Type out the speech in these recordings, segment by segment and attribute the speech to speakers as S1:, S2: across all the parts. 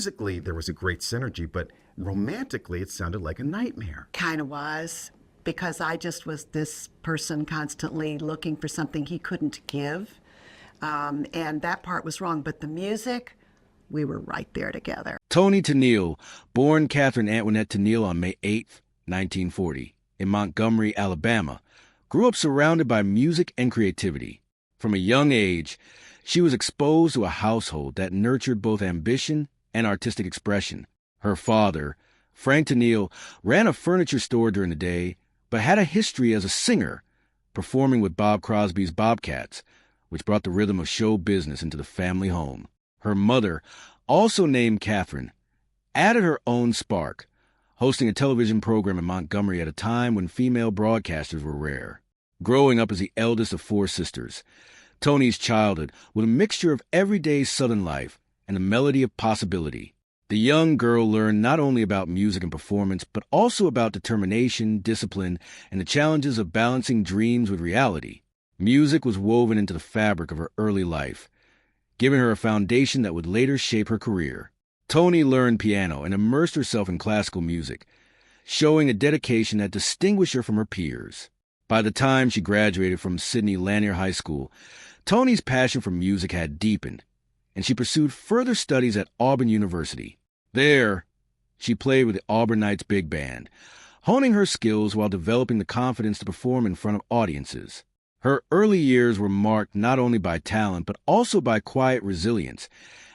S1: musically, there was a great synergy, but romantically, it sounded like a nightmare.
S2: Kind of was, because I just was this person constantly looking for something he couldn't give. And that part was wrong. But the music, we were right there together.
S3: Toni Tennille, born Catherine Antoinette Tennille on May 8, 1940, in Montgomery, Alabama, grew up surrounded by music and creativity. From a young age, she was exposed to a household that nurtured both ambition and artistic expression. Her father, Frank Tennille, ran a furniture store during the day, but had a history as a singer, performing with Bob Crosby's Bobcats, which brought the rhythm of show business into the family home. Her mother, also named Catherine, added her own spark, hosting a television program in Montgomery at a time when female broadcasters were rare. Growing up as the eldest of 4 sisters, Toni's childhood was a mixture of everyday Southern life and a melody of possibility. The young girl learned not only about music and performance, but also about determination, discipline, and the challenges of balancing dreams with reality. Music was woven into the fabric of her early life, giving her a foundation that would later shape her career. Toni learned piano and immersed herself in classical music, showing a dedication that distinguished her from her peers. By the time she graduated from Sidney Lanier High School, Toni's passion for music had deepened, and she pursued further studies at Auburn University. There, she played with the Auburn Knights Big Band, honing her skills while developing the confidence to perform in front of audiences. Her early years were marked not only by talent, but also by quiet resilience,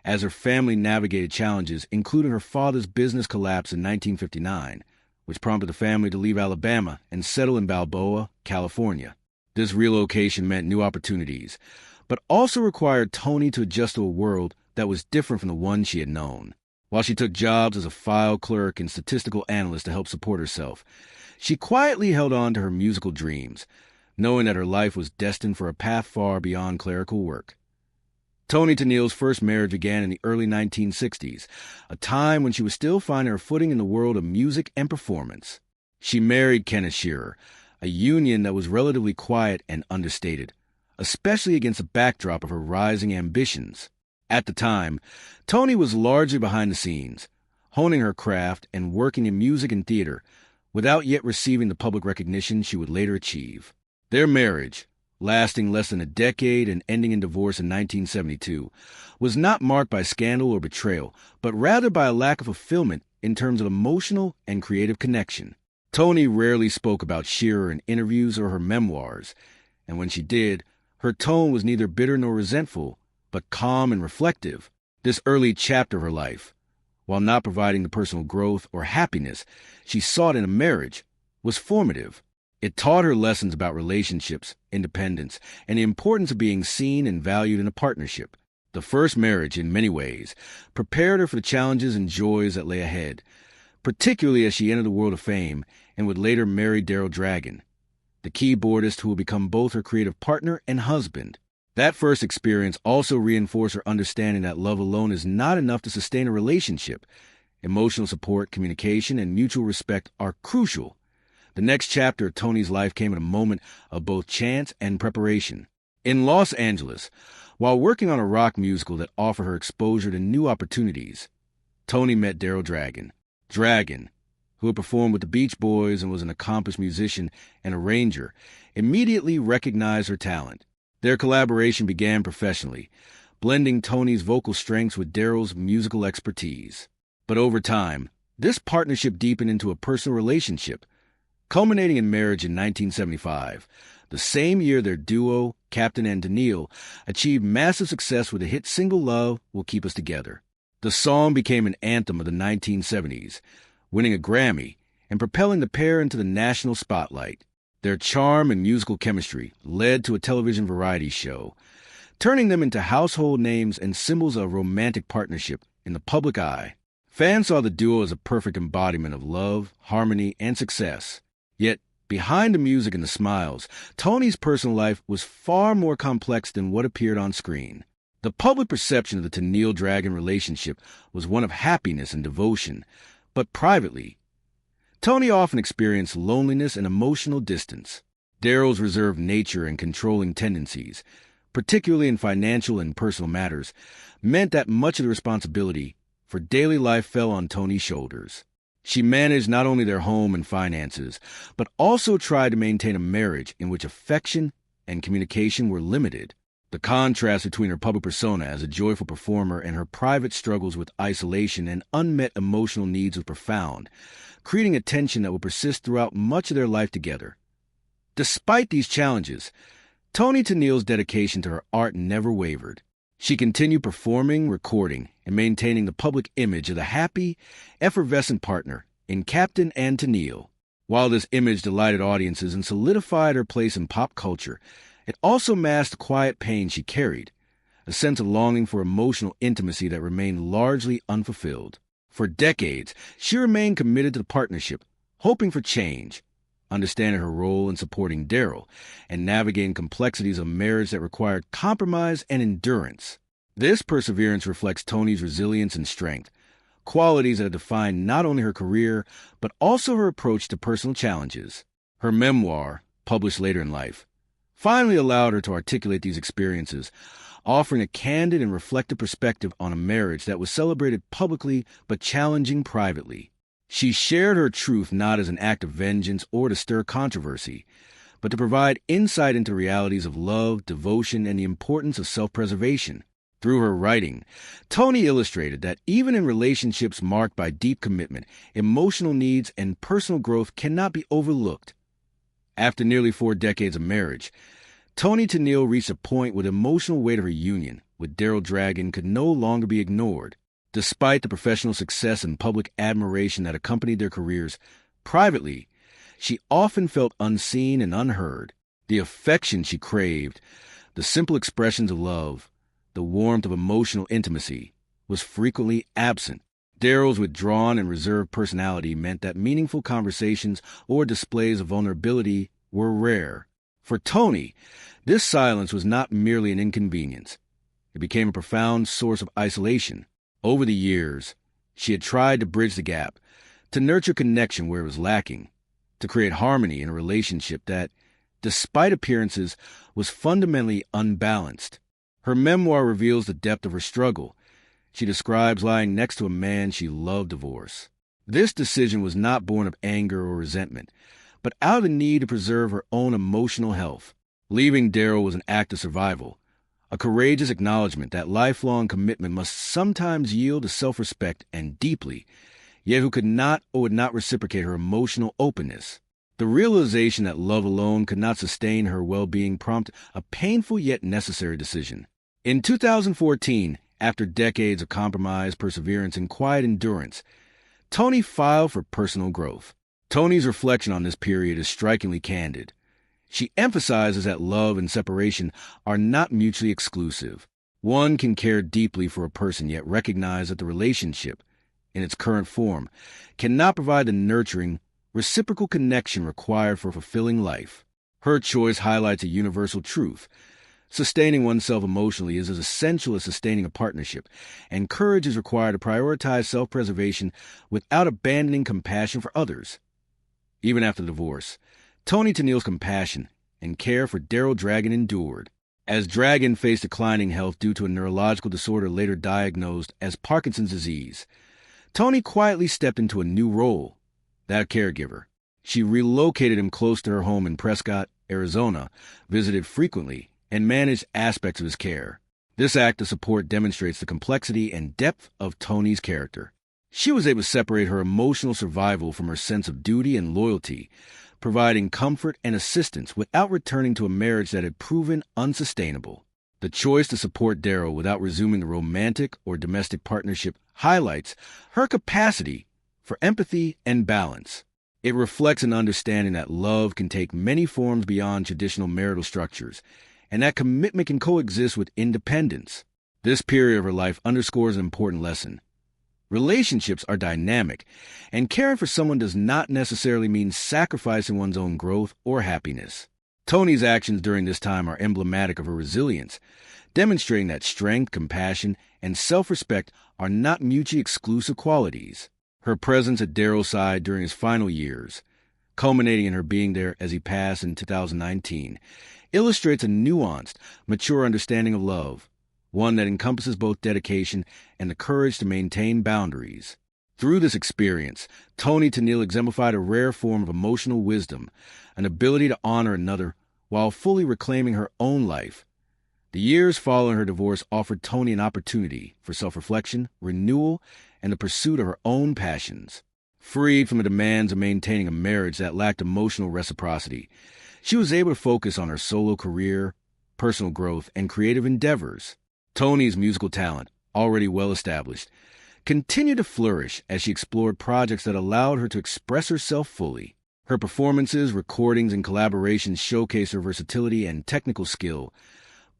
S3: as her family navigated challenges, including her father's business collapse in 1959, which prompted the family to leave Alabama and settle in Balboa, California. This relocation meant new opportunities, but also required Toni to adjust to a world that was different from the one she had known. While she took jobs as a file clerk and statistical analyst to help support herself, she quietly held on to her musical dreams, knowing that her life was destined for a path far beyond clerical work. Toni Tennille's first marriage began in the early 1960s, a time when she was still finding her footing in the world of music and performance. She married Kenneth Shearer, a union that was relatively quiet and understated, especially against the backdrop of her rising ambitions. At the time, Toni was largely behind the scenes, honing her craft and working in music and theater, without yet receiving the public recognition she would later achieve. Their marriage, lasting less than a decade and ending in divorce in 1972, was not marked by scandal or betrayal, but rather by a lack of fulfillment in terms of emotional and creative connection. Toni rarely spoke about Shearer in interviews or her memoirs, and when she did, her tone was neither bitter nor resentful, but calm and reflective. This early chapter of her life, while not providing the personal growth or happiness she sought in a marriage, was formative. It taught her lessons about relationships, independence, and the importance of being seen and valued in a partnership. The first marriage, in many ways, prepared her for the challenges and joys that lay ahead, particularly as she entered the world of fame and would later marry Daryl Dragon, the keyboardist who would become both her creative partner and husband. That first experience also reinforced her understanding that love alone is not enough to sustain a relationship. Emotional support, communication, and mutual respect are crucial. The next chapter of Toni's life came at a moment of both chance and preparation. In Los Angeles, while working on a rock musical that offered her exposure to new opportunities, Toni met Daryl Dragon. Dragon, who had performed with the Beach Boys and was an accomplished musician and arranger, immediately recognized her talent. Their collaboration began professionally, blending Toni's vocal strengths with Daryl's musical expertise. But over time, this partnership deepened into a personal relationship, culminating in marriage in 1975, the same year their duo, Captain and Tennille, achieved massive success with the hit single Love Will Keep Us Together. The song became an anthem of the 1970s, winning a Grammy and propelling the pair into the national spotlight. Their charm and musical chemistry led to a television variety show, turning them into household names and symbols of romantic partnership in the public eye. Fans saw the duo as a perfect embodiment of love, harmony, and success. Yet, behind the music and the smiles, Toni's personal life was far more complex than what appeared on screen. The public perception of the Tennille-Dragon relationship was one of happiness and devotion, but privately, Toni often experienced loneliness and emotional distance. Daryl's reserved nature and controlling tendencies, particularly in financial and personal matters, meant that much of the responsibility for daily life fell on Toni's shoulders. She managed not only their home and finances, but also tried to maintain a marriage in which affection and communication were limited. The contrast between her public persona as a joyful performer and her private struggles with isolation and unmet emotional needs was profound, creating a tension that would persist throughout much of their life together. Despite these challenges, Toni Tennille's dedication to her art never wavered. She continued performing, recording, and maintaining the public image of the happy, effervescent partner in Captain and Tennille. While this image delighted audiences and solidified her place in pop culture, it also masked the quiet pain she carried, a sense of longing for emotional intimacy that remained largely unfulfilled. For decades, she remained committed to the partnership, hoping for change, understanding her role in supporting Daryl, and navigating complexities of marriage that required compromise and endurance. This perseverance reflects Toni's resilience and strength, qualities that have defined not only her career, but also her approach to personal challenges. Her memoir, published later in life, finally allowed her to articulate these experiences, offering a candid and reflective perspective on a marriage that was celebrated publicly but challenging privately. She shared her truth not as an act of vengeance or to stir controversy, but to provide insight into realities of love, devotion, and the importance of self-preservation. Through her writing, Toni illustrated that even in relationships marked by deep commitment, emotional needs and personal growth cannot be overlooked. After nearly 4 decades of marriage, Toni Tennille reached a point where the emotional weight of her union with Daryl Dragon could no longer be ignored. Despite the professional success and public admiration that accompanied their careers, privately, she often felt unseen and unheard. The affection she craved, the simple expressions of love, the warmth of emotional intimacy, was frequently absent. Daryl's withdrawn and reserved personality meant that meaningful conversations or displays of vulnerability were rare. For Toni, this silence was not merely an inconvenience. It became a profound source of isolation. Over the years, she had tried to bridge the gap, to nurture connection where it was lacking, to create harmony in a relationship that, despite appearances, was fundamentally unbalanced. Her memoir reveals the depth of her struggle. She describes lying next to a man she loved divorce. This decision was not born of anger or resentment, but out of the need to preserve her own emotional health. Leaving Daryl was an act of survival, a courageous acknowledgement that lifelong commitment must sometimes yield to self-respect and deeply, yet who could not or would not reciprocate her emotional openness. The realization that love alone could not sustain her well-being prompted a painful yet necessary decision. In 2014, after decades of compromise, perseverance, and quiet endurance, Toni filed for personal growth. Toni's reflection on this period is strikingly candid. She emphasizes that love and separation are not mutually exclusive. One can care deeply for a person yet recognize that the relationship, in its current form, cannot provide the nurturing, reciprocal connection required for a fulfilling life. Her choice highlights a universal truth. Sustaining oneself emotionally is as essential as sustaining a partnership, and courage is required to prioritize self-preservation without abandoning compassion for others. Even after divorce, Toni Tennille's compassion and care for Daryl Dragon endured. As Dragon faced declining health due to a neurological disorder later diagnosed as Parkinson's disease, Toni quietly stepped into a new role, that of caregiver. She relocated him close to her home in Prescott, Arizona, visited frequently, and managed aspects of his care. This act of support demonstrates the complexity and depth of Toni's character. She was able to separate her emotional survival from her sense of duty and loyalty, providing comfort and assistance without returning to a marriage that had proven unsustainable. The choice to support Daryl without resuming the romantic or domestic partnership highlights her capacity for empathy and balance. It reflects an understanding that love can take many forms beyond traditional marital structures, and that commitment can coexist with independence. This period of her life underscores an important lesson. Relationships are dynamic, and caring for someone does not necessarily mean sacrificing one's own growth or happiness. Toni's actions during this time are emblematic of her resilience, demonstrating that strength, compassion, and self-respect are not mutually exclusive qualities. Her presence at Daryl's side during his final years, culminating in her being there as he passed in 2019, illustrates a nuanced, mature understanding of love, one that encompasses both dedication and the courage to maintain boundaries. Through this experience, Toni Tennille exemplified a rare form of emotional wisdom, an ability to honor another while fully reclaiming her own life. The years following her divorce offered Toni an opportunity for self-reflection, renewal, and the pursuit of her own passions. Freed from the demands of maintaining a marriage that lacked emotional reciprocity, she was able to focus on her solo career, personal growth, and creative endeavors. Toni's musical talent, already well established, continued to flourish as she explored projects that allowed her to express herself fully. Her performances, recordings, and collaborations showcase her versatility and technical skill,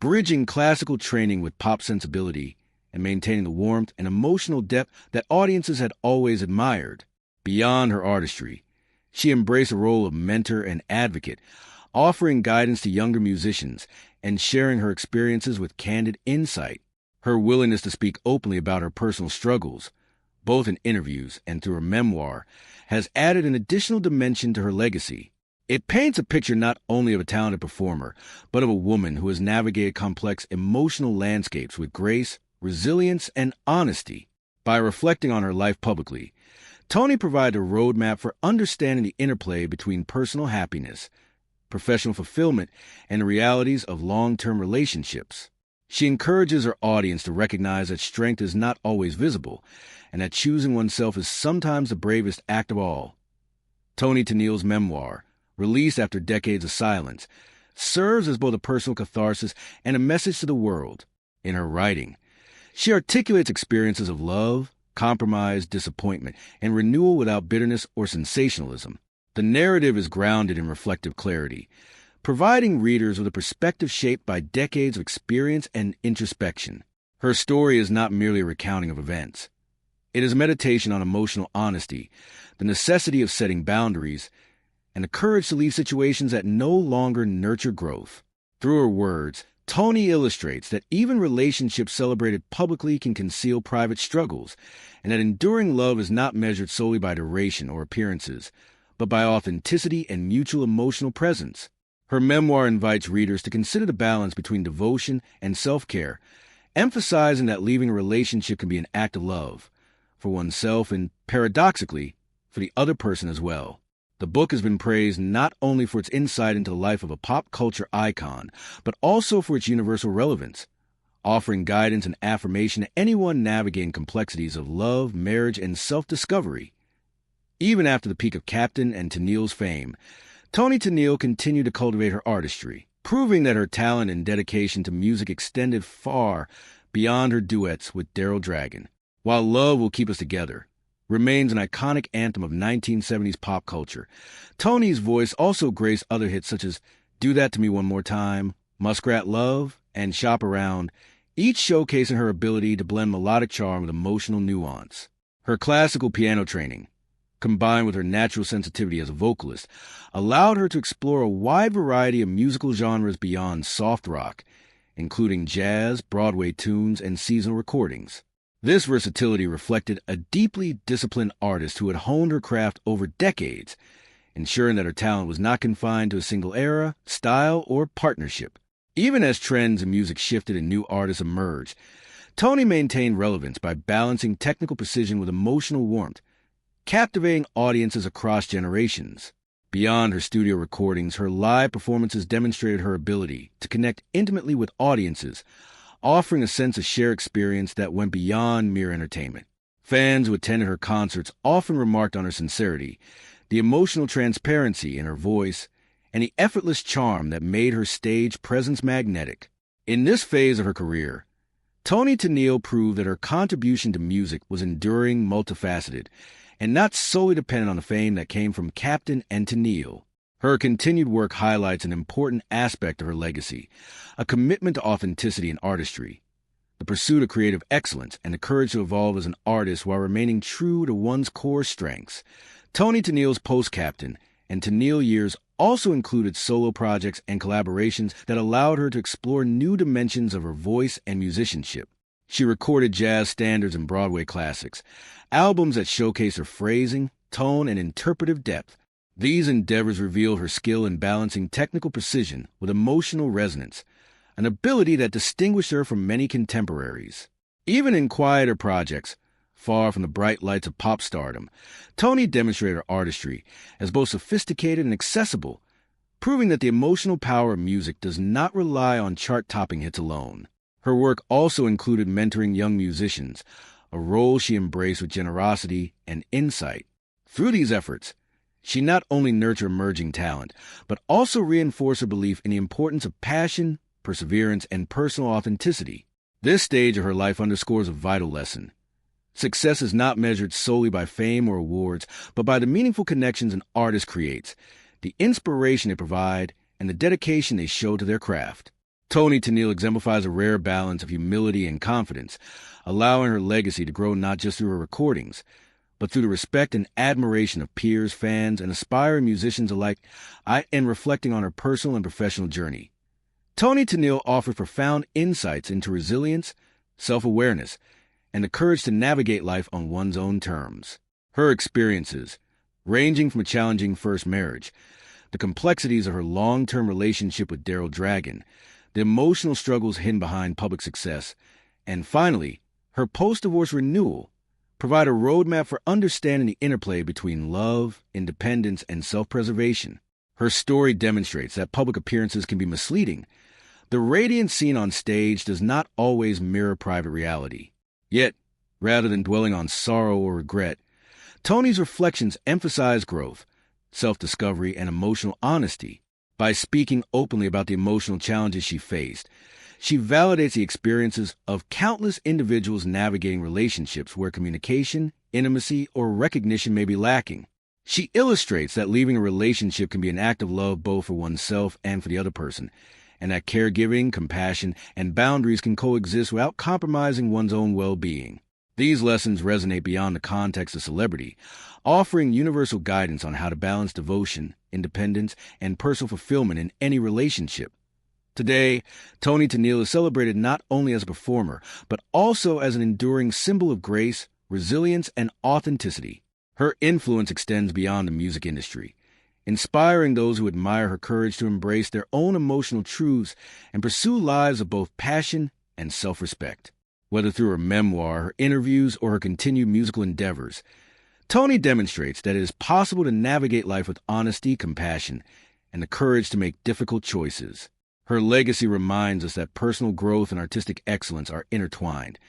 S3: bridging classical training with pop sensibility and maintaining the warmth and emotional depth that audiences had always admired. Beyond her artistry, she embraced a role of mentor and advocate, offering guidance to younger musicians and sharing her experiences with candid insight. Her willingness to speak openly about her personal struggles, both in interviews and through her memoir, has added an additional dimension to her legacy. It paints a picture not only of a talented performer, but of a woman who has navigated complex emotional landscapes with grace, resilience, and honesty. By reflecting on her life publicly, Toni provided a roadmap for understanding the interplay between personal happiness, professional fulfillment, and the realities of long-term relationships. She encourages her audience to recognize that strength is not always visible, and that choosing oneself is sometimes the bravest act of all. Toni Tennille's memoir, released after decades of silence, serves as both a personal catharsis and a message to the world. In her writing, she articulates experiences of love, compromise, disappointment, and renewal without bitterness or sensationalism. The narrative is grounded in reflective clarity, providing readers with a perspective shaped by decades of experience and introspection. Her story is not merely a recounting of events. It is a meditation on emotional honesty, the necessity of setting boundaries, and the courage to leave situations that no longer nurture growth. Through her words, Toni illustrates that even relationships celebrated publicly can conceal private struggles, and that enduring love is not measured solely by duration or appearances, but by authenticity and mutual emotional presence. Her memoir invites readers to consider the balance between devotion and self-care, emphasizing that leaving a relationship can be an act of love for oneself and, paradoxically, for the other person as well. The book has been praised not only for its insight into the life of a pop culture icon, but also for its universal relevance, offering guidance and affirmation to anyone navigating complexities of love, marriage, and self-discovery. Even after the peak of Captain and Tennille's fame, Toni Tennille continued to cultivate her artistry, proving that her talent and dedication to music extended far beyond her duets with Daryl Dragon. While Love Will Keep Us Together remains an iconic anthem of 1970s pop culture, Toni's voice also graced other hits such as Do That to Me One More Time, Muskrat Love, and Shop Around, each showcasing her ability to blend melodic charm with emotional nuance. Her classical piano training, combined with her natural sensitivity as a vocalist, allowed her to explore a wide variety of musical genres beyond soft rock, including jazz, Broadway tunes, and seasonal recordings. This versatility reflected a deeply disciplined artist who had honed her craft over decades, ensuring that her talent was not confined to a single era, style, or partnership. Even as trends in music shifted and new artists emerged, Toni maintained relevance by balancing technical precision with emotional warmth, captivating audiences across generations. Beyond her studio recordings, her live performances demonstrated her ability to connect intimately with audiences, offering a sense of shared experience that went beyond mere entertainment. Fans who attended her concerts often remarked on her sincerity, the emotional transparency in her voice, and the effortless charm that made her stage presence magnetic. In this phase of her career, Toni Tennille proved that her contribution to music was enduring, multifaceted, and not solely dependent on the fame that came from Captain and Tennille. Her continued work highlights an important aspect of her legacy, a commitment to authenticity and artistry, the pursuit of creative excellence, and the courage to evolve as an artist while remaining true to one's core strengths. Toni Tennille's post-Captain and Tennille years also included solo projects and collaborations that allowed her to explore new dimensions of her voice and musicianship. She recorded jazz standards and Broadway classics, albums that showcase her phrasing, tone, and interpretive depth. These endeavors revealed her skill in balancing technical precision with emotional resonance, an ability that distinguished her from many contemporaries. Even in quieter projects, far from the bright lights of pop stardom, Toni demonstrated her artistry as both sophisticated and accessible, proving that the emotional power of music does not rely on chart-topping hits alone. Her work also included mentoring young musicians, a role she embraced with generosity and insight. Through these efforts, she not only nurtured emerging talent, but also reinforced her belief in the importance of passion, perseverance, and personal authenticity. This stage of her life underscores a vital lesson. Success is not measured solely by fame or awards, but by the meaningful connections an artist creates, the inspiration they provide, and the dedication they show to their craft. Toni Tennille exemplifies a rare balance of humility and confidence, allowing her legacy to grow not just through her recordings, but through the respect and admiration of peers, fans, and aspiring musicians alike, and reflecting on her personal and professional journey. Toni Tennille offers profound insights into resilience, self-awareness, and the courage to navigate life on one's own terms. Her experiences, ranging from a challenging first marriage, the complexities of her long-term relationship with Daryl Dragon, the emotional struggles hidden behind public success, and finally, her post-divorce renewal, provide a roadmap for understanding the interplay between love, independence, and self-preservation. Her story demonstrates that public appearances can be misleading. The radiance seen on stage does not always mirror private reality. Yet, rather than dwelling on sorrow or regret, Toni's reflections emphasize growth, self-discovery, and emotional honesty. By speaking openly about the emotional challenges she faced, she validates the experiences of countless individuals navigating relationships where communication, intimacy, or recognition may be lacking. She illustrates that leaving a relationship can be an act of love both for oneself and for the other person, and that caregiving, compassion, and boundaries can coexist without compromising one's own well-being. These lessons resonate beyond the context of celebrity, offering universal guidance on how to balance devotion, independence, and personal fulfillment in any relationship. Today, Toni Tennille is celebrated not only as a performer, but also as an enduring symbol of grace, resilience, and authenticity. Her influence extends beyond the music industry, inspiring those who admire her courage to embrace their own emotional truths and pursue lives of both passion and self-respect. Whether through her memoir, her interviews, or her continued musical endeavors, Toni demonstrates that it is possible to navigate life with honesty, compassion, and the courage to make difficult choices. Her legacy reminds us that personal growth and artistic excellence are intertwined,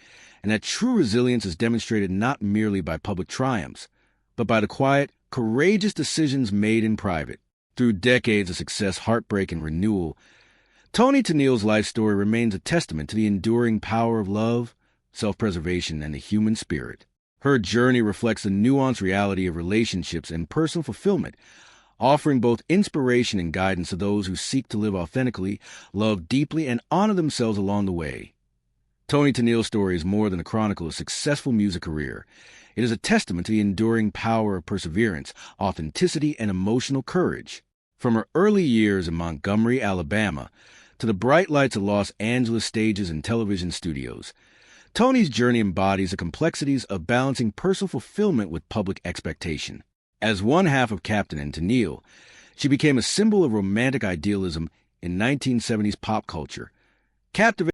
S3: and that true resilience is demonstrated not merely by public triumphs, but by the quiet, courageous decisions made in private. Through decades of success, heartbreak, and renewal, Toni Tennille's life story remains a testament to the enduring power of love, self-preservation, and the human spirit. Her journey reflects the nuanced reality of relationships and personal fulfillment, offering both inspiration and guidance to those who seek to live authentically, love deeply, and honor themselves along the way. Toni Tennille's story is more than a chronicle of a successful music career. It is a testament to the enduring power of perseverance, authenticity, and emotional courage. From her early years in Montgomery, Alabama, to the bright lights of Los Angeles stages and television studios, Toni's journey embodies the complexities of balancing personal fulfillment with public expectation. As one half of Captain and Tennille, she became a symbol of romantic idealism in 1970s pop culture, captivating